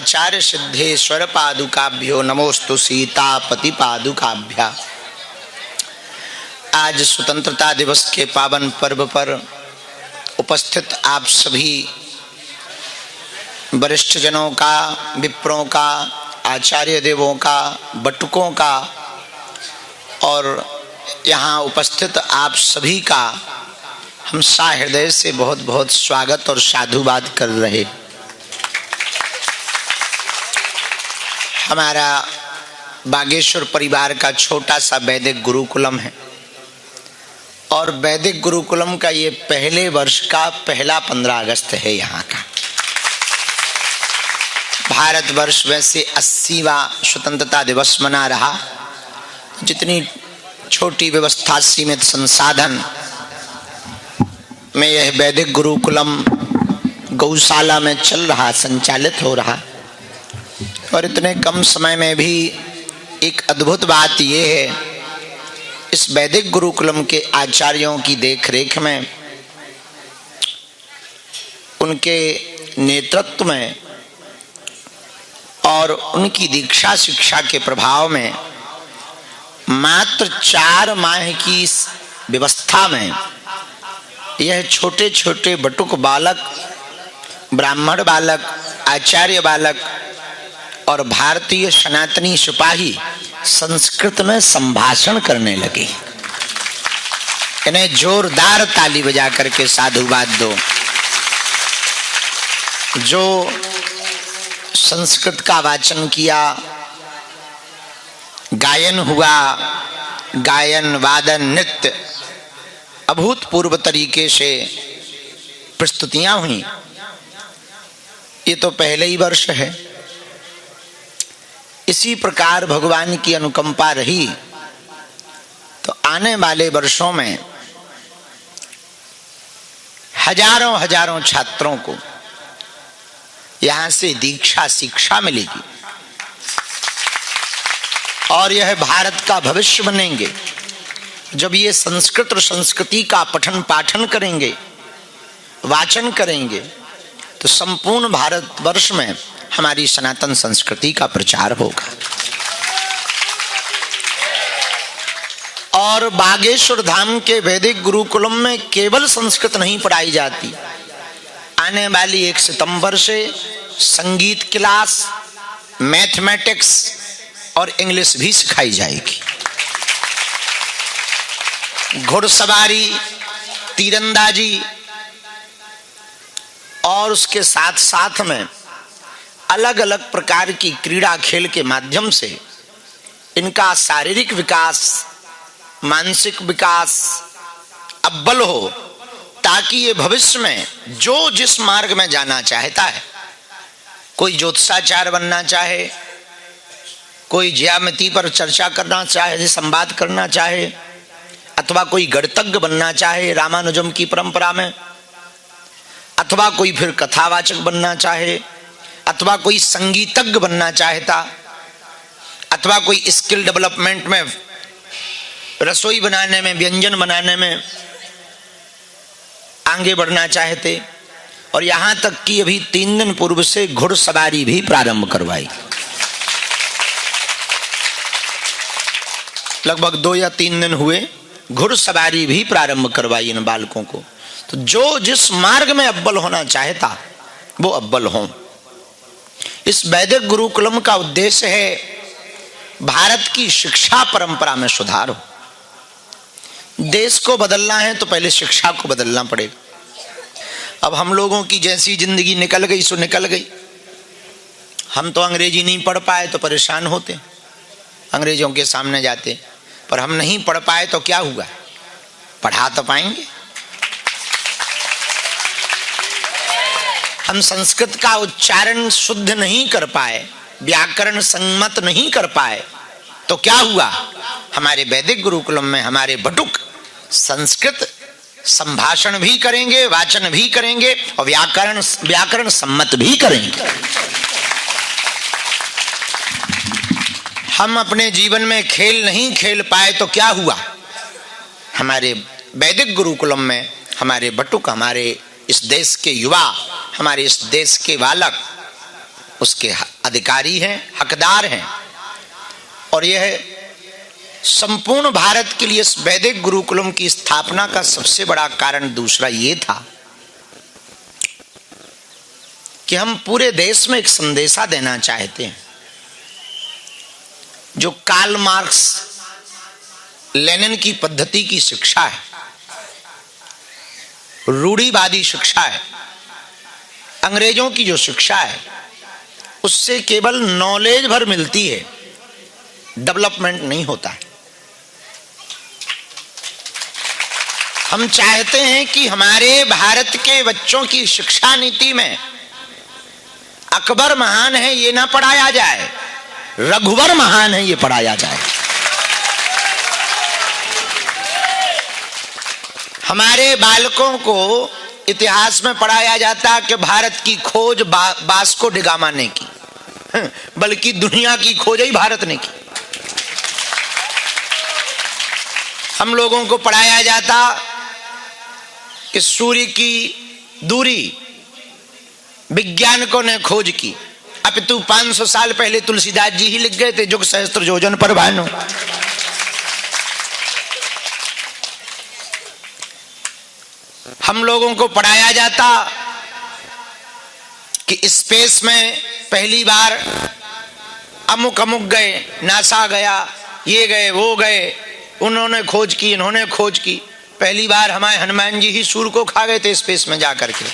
आचार्य सिद्धेश्वर पादुकाभ्यो नमोस्तु सीतापति पादुकाभ्या। आज स्वतंत्रता दिवस के पावन पर्व पर उपस्थित आप सभी वरिष्ठ जनों का, विप्रों का, आचार्य देवों का, बटुकों का और यहाँ उपस्थित आप सभी का हम सहृदय से बहुत बहुत स्वागत और साधुवाद कर रहे। हमारा बागेश्वर परिवार का छोटा सा वैदिक गुरुकुलम है और वैदिक गुरुकुलम का ये पहले वर्ष का पहला 15 अगस्त है। यहाँ का भारतवर्ष वैसे 80वां स्वतंत्रता दिवस मना रहा। जितनी छोटी व्यवस्था, सीमित संसाधन में यह वैदिक गुरुकुलम गौशाला में चल रहा, संचालित हो रहा और इतने कम समय में भी एक अद्भुत बात यह है, इस वैदिक गुरुकुलम के आचार्यों की देखरेख में, उनके नेतृत्व में और उनकी दीक्षा शिक्षा के प्रभाव में मात्र 4 माह की व्यवस्था में यह छोटे छोटे बटुक बालक, ब्राह्मण बालक, आचार्य बालक और भारतीय सनातनी सिपाही संस्कृत में संभाषण करने लगे। इन्हें जोरदार ताली बजा करके साधुवाद दो। जो संस्कृत का वाचन किया, गायन हुआ, गायन, वादन, नृत्य अभूतपूर्व तरीके से प्रस्तुतियां हुई। ये तो पहले ही वर्ष है। इसी प्रकार भगवान की अनुकंपा रही तो आने वाले वर्षों में हजारों हजारों छात्रों को यहां से दीक्षा शिक्षा मिलेगी और यह भारत का भविष्य बनेंगे। जब ये संस्कृत और संस्कृति का पठन पाठन करेंगे, वाचन करेंगे तो संपूर्ण भारतवर्ष में हमारी सनातन संस्कृति का प्रचार होगा। और बागेश्वर धाम के वैदिक गुरुकुलम में केवल संस्कृत नहीं पढ़ाई जाती। आने वाली 1 सितंबर से संगीत क्लास, मैथमेटिक्स और इंग्लिश भी सिखाई जाएगी। घुड़सवारी, तीरंदाजी और उसके साथ साथ में अलग अलग प्रकार की क्रीड़ा खेल के माध्यम से इनका शारीरिक विकास, मानसिक विकास अव्वल हो, ताकि ये भविष्य में जो जिस मार्ग में जाना चाहता है, कोई ज्योतिषाचार्य बनना चाहे, कोई ज्यामिति पर चर्चा करना चाहे, संवाद करना चाहे, अथवा कोई गणितज्ञ बनना चाहे रामानुजम की परंपरा में, अथवा कोई फिर कथावाचक बनना चाहे, अथवा कोई संगीतज्ञ बनना चाहता, अथवा कोई स्किल डेवलपमेंट में, रसोई बनाने में, व्यंजन बनाने में आगे बढ़ना चाहते, और यहां तक कि अभी 3 दिन पूर्व से घुड़सवारी भी प्रारंभ करवाई। लगभग 2 या 3 दिन हुए, घुड़सवारी भी प्रारंभ करवाई इन बालकों को। तो जो जिस मार्ग में अव्वल होना चाहता वो अव्वल हो। इस वैदिक गुरुकुलम का उद्देश्य है भारत की शिक्षा परंपरा में सुधार हो। देश को बदलना है तो पहले शिक्षा को बदलना पड़ेगा। अब हम लोगों की जैसी जिंदगी निकल गई सो निकल गई। हम तो अंग्रेजी नहीं पढ़ पाए तो परेशान होते, अंग्रेजों के सामने जाते, पर हम नहीं पढ़ पाए तो क्या हुआ, पढ़ा तो पाएंगे। हम संस्कृत का उच्चारण शुद्ध नहीं कर पाए, व्याकरण सम्मत नहीं कर पाए तो क्या हुआ, हमारे वैदिक गुरुकुलम में हमारे बटुक संस्कृत संभाषण भी करेंगे, वाचन भी करेंगे और व्याकरण सम्मत भी करेंगे। हम अपने जीवन में खेल नहीं खेल पाए तो क्या हुआ, हमारे वैदिक गुरुकुलम में हमारे बटुक, हमारे इस देश के युवा, हमारे इस देश के बालक उसके अधिकारी हैं, हकदार हैं। और यह संपूर्ण भारत के लिए इस वैदिक गुरुकुलम की स्थापना का सबसे बड़ा कारण दूसरा ये था कि हम पूरे देश में एक संदेशा देना चाहते हैं। जो कार्ल मार्क्स लेनिन की पद्धति की शिक्षा है, रूढ़िवादी शिक्षा है, अंग्रेजों की जो शिक्षा है, उससे केवल नॉलेज भर मिलती है, डेवलपमेंट नहीं होता है। हम चाहते हैं कि हमारे भारत के बच्चों की शिक्षा नीति में अकबर महान है ये ना पढ़ाया जाए, रघुवर महान है ये पढ़ाया जाए। हमारे बालकों को इतिहास में पढ़ाया जाता कि भारत की खोज वास्को डी गामा ने की, बल्कि दुनिया की खोज ही भारत ने की। हम लोगों को पढ़ाया जाता कि सूर्य की दूरी वैज्ञानिकों ने खोज की, अपितु 500 साल पहले तुलसीदास जी ही लिख गए थे, जुग सहस्त्र योजन पर भानु। हम लोगों को पढ़ाया जाता कि स्पेस में पहली बार अमुक अमुक गए, नासा गया, ये गए, वो गए, उन्होंने खोज की, इन्होंने खोज की। पहली बार हमारे हनुमान जी ही सूर्य को खा गए थे स्पेस में जाकर के।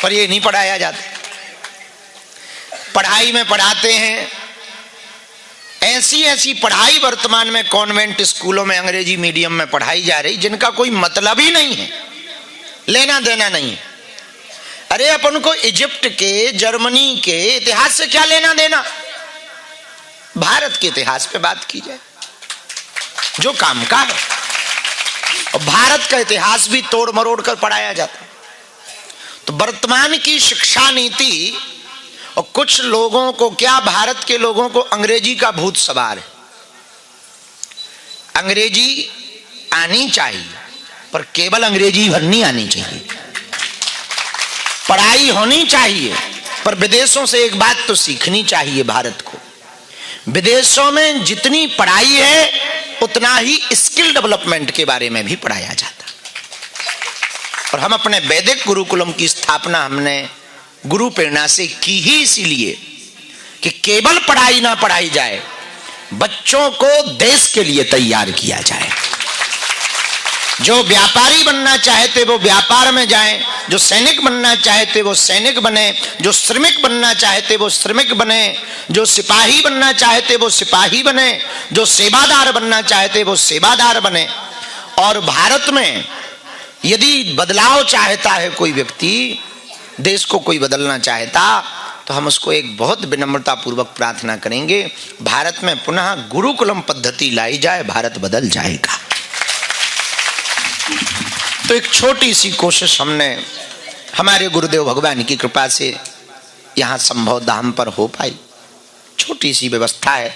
पर ये नहीं पढ़ाया जाता। पढ़ाई में पढ़ाते हैं ऐसी ऐसी पढ़ाई वर्तमान में कॉन्वेंट स्कूलों में अंग्रेजी मीडियम में पढ़ाई जा रही जिनका कोई मतलब ही नहीं है, लेना देना नहीं है। अरे अपन को इजिप्ट के, जर्मनी के इतिहास से क्या लेना देना, भारत के इतिहास पे बात की जाए जो काम का है। और भारत का इतिहास भी तोड़ मरोड़ कर पढ़ाया जाता है। तो वर्तमान की शिक्षा नीति और कुछ लोगों को, क्या भारत के लोगों को अंग्रेजी का भूत सवार है। अंग्रेजी आनी चाहिए पर केवल अंग्रेजी भर नहीं आनी चाहिए। पढ़ाई होनी चाहिए पर विदेशों से एक बात तो सीखनी चाहिए भारत को। विदेशों में जितनी पढ़ाई है उतना ही स्किल डेवलपमेंट के बारे में भी पढ़ाया जाता। और हम अपने वैदिक गुरुकुलम की स्थापना हमने गुरु प्रेरणा से की ही इसीलिए कि केवल पढ़ाई ना पढ़ाई जाए, बच्चों को देश के लिए तैयार किया जाए। जो व्यापारी बनना चाहते वो व्यापार में जाएं, जो सैनिक बनना चाहते वो सैनिक बने, जो श्रमिक बनना चाहते वो श्रमिक बने, जो सिपाही बनना चाहते वो सिपाही बने, जो सेवादार बनना चाहते वो सेवादार बने। और भारत में यदि बदलाव चाहता है कोई व्यक्ति, देश को कोई बदलना चाहता, तो हम उसको एक बहुत विनम्रता पूर्वक प्रार्थना करेंगे, भारत में पुनः गुरुकुलम पद्धति लाई जाए, भारत बदल जाएगा। तो एक छोटी सी कोशिश हमने हमारे गुरुदेव भगवान की कृपा से यहाँ संभव धाम पर हो पाई। छोटी सी व्यवस्था है,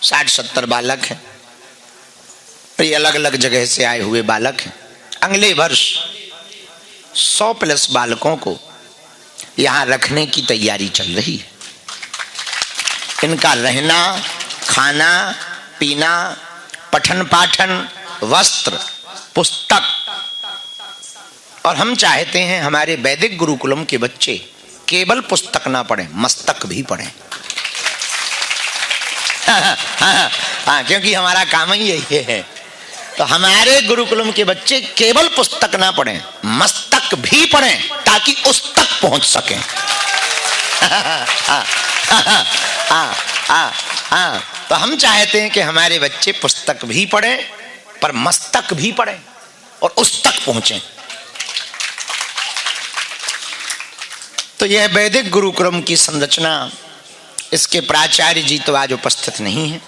60-70 बालक हैं, ये अलग अलग जगह से आए हुए बालक हैं। अगले वर्ष 100+ बालकों को यहाँ रखने की तैयारी चल रही है। इनका रहना, खाना, पीना, पठन पाठन, वस्त्र, पुस्तक। और हम चाहते हैं हमारे वैदिक गुरुकुलम के बच्चे केवल पुस्तक ना पढ़ें, मस्तक भी पढ़ें। हाँ, क्योंकि हमारा काम ही यही है। तो हमारे गुरुकुलम के बच्चे केवल पुस्तक ना पढ़ें, मस्तक भी पढ़ें ताकि उस तक पहुंच सकें। तो हम चाहते हैं कि हमारे बच्चे पुस्तक भी पढ़ें पर मस्तक भी पढ़ें और उस तक पहुंचें। तो यह वैदिक गुरुकुलम की संरचना, इसके प्राचार्य जी तो आज उपस्थित नहीं है।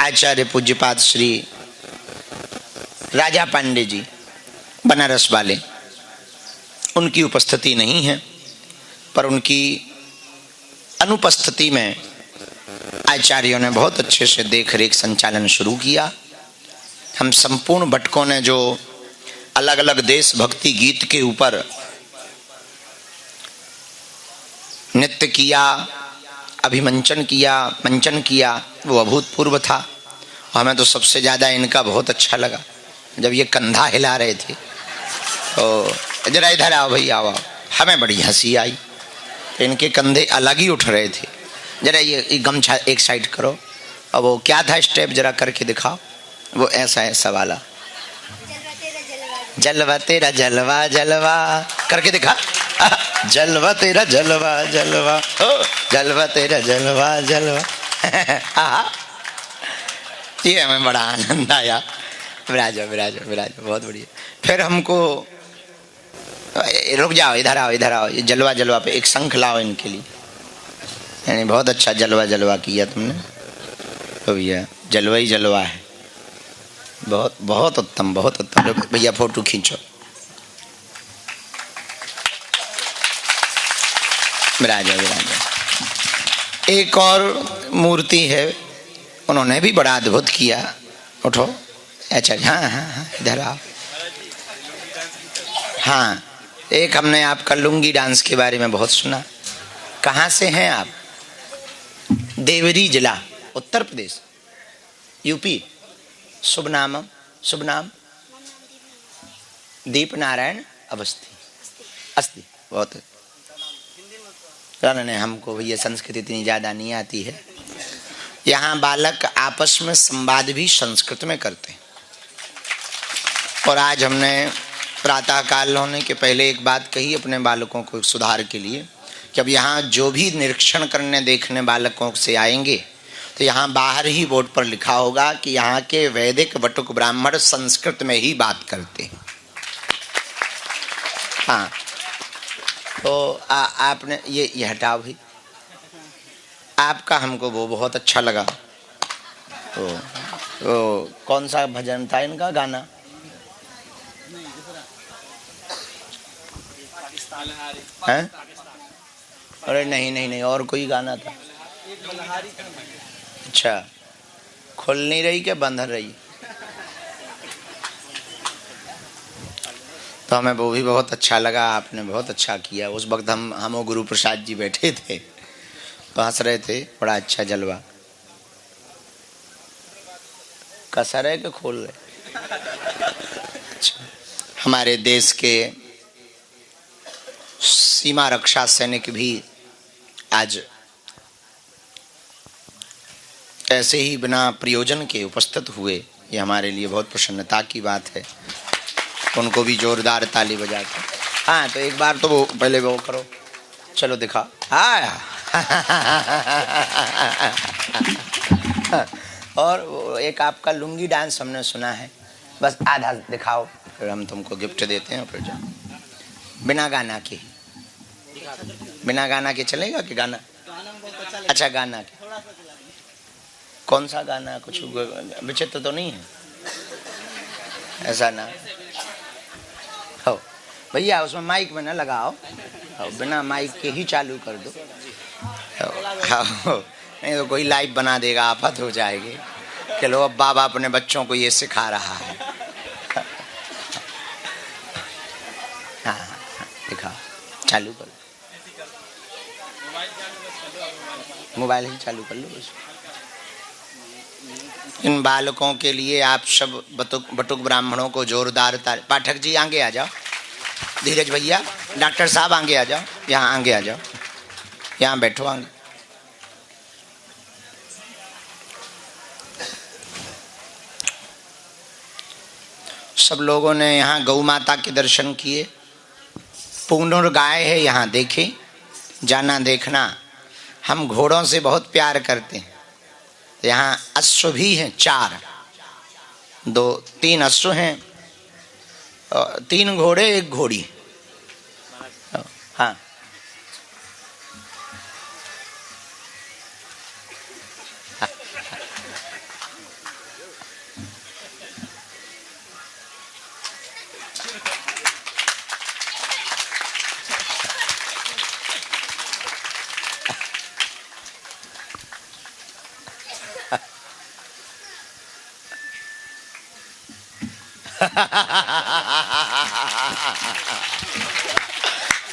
आचार्य पूज्यपाद श्री राजा पांडे जी बनारस वाले, उनकी उपस्थिति नहीं है, पर उनकी अनुपस्थिति में आचार्यों ने बहुत अच्छे से देख रेख संचालन शुरू किया। हम संपूर्ण भटकों ने जो अलग अलग देशभक्ति गीत के ऊपर नृत्य किया, अभिमंचन किया, मंचन किया, वो अभूतपूर्व था। हमें तो सबसे ज़्यादा इनका बहुत अच्छा लगा जब ये कंधा हिला रहे थे। तो जरा इधर आओ भैया, आओ। हमें बड़ी हंसी आई, इनके कंधे अलग ही उठ रहे थे। जरा ये गमछा एक साइड करो। अब वो क्या था स्टेप, जरा करके दिखाओ। वो ऐसा वाला, जलवा तेरा जलवा जलवा करके दिखा। जलवा तेरा जलवा जलवा, जलवा तेरा जलवा जलवा। ये हमें बड़ा आनंद आया। विराजो विराजो विराजो, बहुत बढ़िया। फिर हमको, रुक जाओ, इधर आओ इधर आओ। ये जलवा जलवा पे एक शंख लाओ इनके लिए। यानी बहुत अच्छा जलवा जलवा किया तुमने। तो भैया जलवा ही जलवा है, बहुत बहुत उत्तम, बहुत उत्तम। भैया फोटो खींचो। विराजो विराजो। एक और मूर्ति है, उन्होंने भी बड़ा अद्भुत किया। उठो। अच्छा, हाँ हाँ हाँ, इधर आओ। हाँ, एक हमने आपका लुंगी डांस के बारे में बहुत सुना। कहाँ से हैं आप? देवरी जिला, उत्तर प्रदेश, यूपी। शुभ नाम? शुभ नाम? दीप नारायण अवस्थी। अस्ति, बहुत। नहीं, हमको भैया संस्कृत इतनी ज़्यादा नहीं आती है। यहाँ बालक आपस में संवाद भी संस्कृत में करते हैं। और आज हमने प्रातःकाल होने के पहले एक बात कही अपने बालकों को सुधार के लिए कि अब यहाँ जो भी निरीक्षण करने देखने बालकों से आएंगे तो यहाँ बाहर ही बोर्ड पर लिखा होगा कि यहाँ के वैदिक बटुक ब्राह्मण संस्कृत में ही बात करते हैं। हाँ, तो आपने ये हटाओ भाई। आपका हमको वो बहुत अच्छा लगा। तो कौन सा भजन था इनका, गाना? हैं? अरे नहीं नहीं नहीं, और कोई गाना था। अच्छा, खुल नहीं रही क्या बंद रही? तो हमें वो भी बहुत अच्छा लगा, आपने बहुत अच्छा किया। उस वक्त हम गुरु प्रसाद जी बैठे थे तो हंस रहे थे। बड़ा अच्छा जलवा। कसर है कि खोल रहे? अच्छा। हमारे देश के सीमा रक्षा सैनिक भी आज ऐसे ही बिना प्रयोजन के उपस्थित हुए, ये हमारे लिए बहुत प्रसन्नता की बात है। उनको भी जोरदार ताली बजा के। हाँ, तो एक बार तो वो पहले वो करो, चलो दिखा। और वो एक आपका लुंगी डांस हमने सुना है, बस आधा दिखाओ, फिर हम तुमको गिफ्ट देते हैं। फिर जाओ बिना गाना के। बिना गाना के चलेगा कि गाना? अच्छा, गाना के। कौन सा गाना? कुछ विचित्र तो नहीं है ऐसा ना हो भैया? उसमें माइक में ना लगाओ, बिना माइक के ही चालू कर दो। नहीं तो कोई लाइव बना देगा, आफत हो जाएगी। चलो, अब बाबा अपने बच्चों को ये सिखा रहा है। हाँ, दिखाओ, चालू करो। मोबाइल ही चालू कर लो बस। इन बालकों के लिए आप सब बटुक ब्राह्मणों को जोरदार पाठक जी आगे आ जाओ। धीरज भैया, डॉक्टर साहब आगे आ जाओ, यहाँ आगे आ जाओ, यहाँ बैठो आगे। सब लोगों ने यहाँ गौ माता के दर्शन किए। पूर्ण गाय है यहाँ, देखें, जाना देखना। हम घोड़ों से बहुत प्यार करते हैं। यहाँ अश्व भी हैं, 4, 2, 3 अश्व हैं, 3 घोड़े, 1 घोड़ी। हाँ,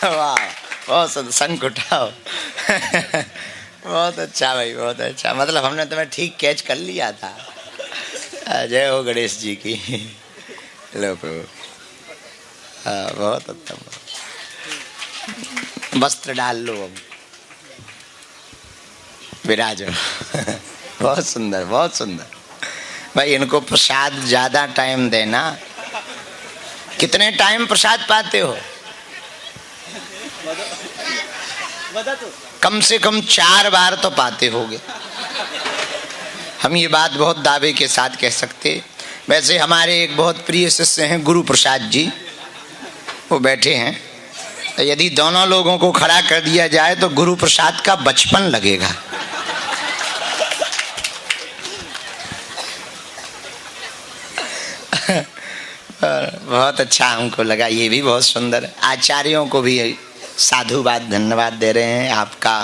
वाह, बहुत संग उठाओ। बहुत अच्छा भाई, बहुत अच्छा। मतलब हमने तुम्हें ठीक कैच कर लिया था। जय हो गणेश जी की। लो प्रभु, बहुत उत्तम। वस्त्र डाल लो, अब विराजो। बहुत सुंदर, बहुत सुंदर भाई। इनको प्रसाद ज्यादा टाइम देना। कितने टाइम प्रसाद पाते हो? कम से कम 4 बार तो पाते होगे। हम ये बात बहुत दावे के साथ कह सकते। वैसे हमारे एक बहुत प्रिय शिष्य हैं गुरु प्रसाद जी, वो बैठे हैं। यदि दोनों लोगों को खड़ा कर दिया जाए तो गुरु प्रसाद का बचपन लगेगा। बहुत अच्छा हमको लगा, ये भी बहुत सुंदर। आचार्यों को भी साधुवाद, धन्यवाद दे रहे हैं। आपका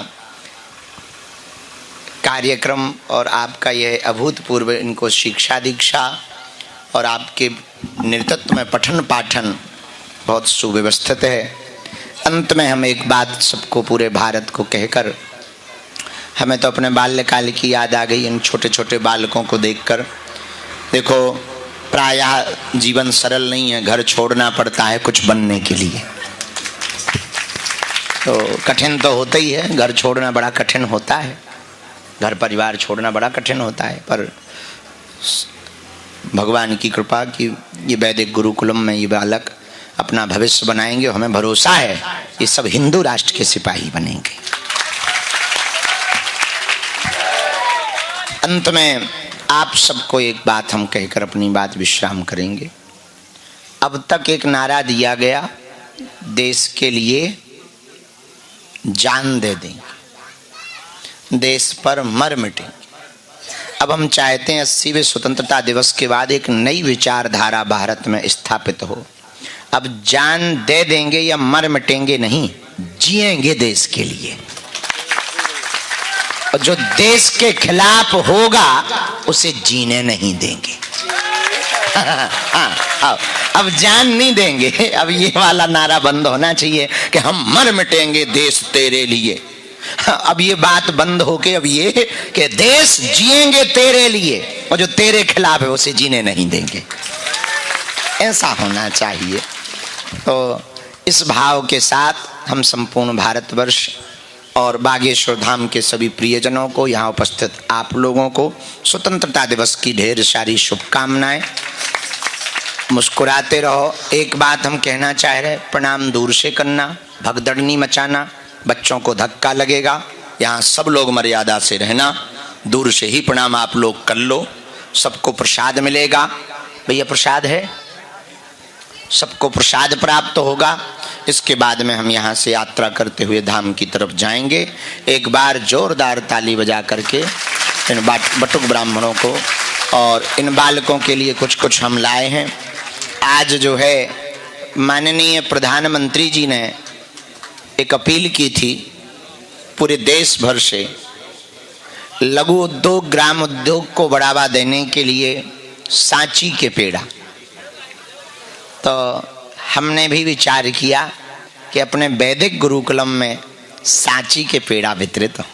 कार्यक्रम और आपका यह अभूतपूर्व इनको शिक्षा दीक्षा और आपके नेतृत्व में पठन पाठन बहुत सुव्यवस्थित है। अंत में हम एक बात सबको, पूरे भारत को कहकर, हमें तो अपने बाल्यकाल की याद आ गई इन छोटे छोटे बालकों को देखकर। देखो, प्रायः जीवन सरल नहीं है, घर छोड़ना पड़ता है कुछ बनने के लिए। तो कठिन तो होता ही है, घर छोड़ना बड़ा कठिन होता है, घर परिवार छोड़ना बड़ा कठिन होता है। पर भगवान की कृपा कि ये वैदिक गुरुकुलम में ये बालक अपना भविष्य बनाएंगे। हमें भरोसा है ये सब हिंदू राष्ट्र के सिपाही बनेंगे। अंत में आप सबको एक बात हम कहकर अपनी बात विश्राम करेंगे। अब तक एक नारा दिया गया, देश के लिए जान दे देंगे, देश पर मर मिटेंगे। अब हम चाहते हैं 80वें स्वतंत्रता दिवस के बाद एक नई विचारधारा भारत में स्थापित हो। अब जान दे देंगे या मर मिटेंगे नहीं, जिएंगे देश के लिए। और जो देश के खिलाफ होगा उसे जीने नहीं देंगे। अब जान नहीं देंगे। अब ये वाला नारा बंद होना चाहिए कि हम मर मिटेंगे देश तेरे लिए। अब ये बात बंद होके अब ये कि देश जिएंगे तेरे लिए और जो तेरे खिलाफ है उसे जीने नहीं देंगे, ऐसा होना चाहिए। तो इस भाव के साथ हम संपूर्ण भारतवर्ष और बागेश्वर धाम के सभी प्रियजनों को, यहाँ उपस्थित आप लोगों को स्वतंत्रता दिवस की ढेर सारी शुभकामनाएं। मुस्कुराते रहो। एक बात हम कहना चाह रहे, प्रणाम दूर से करना, भगदड़नी मचाना, बच्चों को धक्का लगेगा। यहाँ सब लोग मर्यादा से रहना, दूर से ही प्रणाम आप लोग कर लो। सबको प्रसाद मिलेगा। भैया प्रसाद है, सबको प्रसाद प्राप्त होगा। इसके बाद में हम यहाँ से यात्रा करते हुए धाम की तरफ जाएंगे। एक बार जोरदार ताली बजा करके इन बटुक ब्राह्मणों को और इन बालकों के लिए कुछ कुछ हम लाए हैं। आज जो है माननीय प्रधानमंत्री जी ने एक अपील की थी पूरे देश भर से, लघु उद्योग ग्राम उद्योग को बढ़ावा देने के लिए सांची के पेड़ा। तो हमने भी विचार किया कि अपने वैदिक गुरुकुलम में सांची के पेड़ा वितरित हो,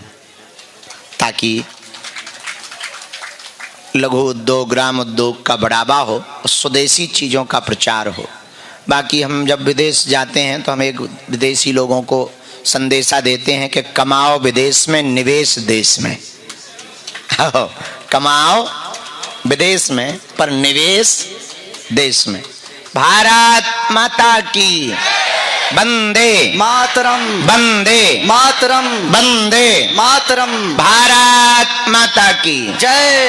ताकि लघु उद्योग ग्राम उद्योग का बढ़ावा हो और स्वदेशी चीज़ों का प्रचार हो। बाकी हम जब विदेश जाते हैं तो हम एक विदेशी लोगों को संदेशा देते हैं कि कमाओ विदेश में, निवेश देश में। कमाओ विदेश में पर निवेश देश में। भारत माता की वंदे मातरम, वंदे मातरम, वंदे मातरम। भारत माता की जय।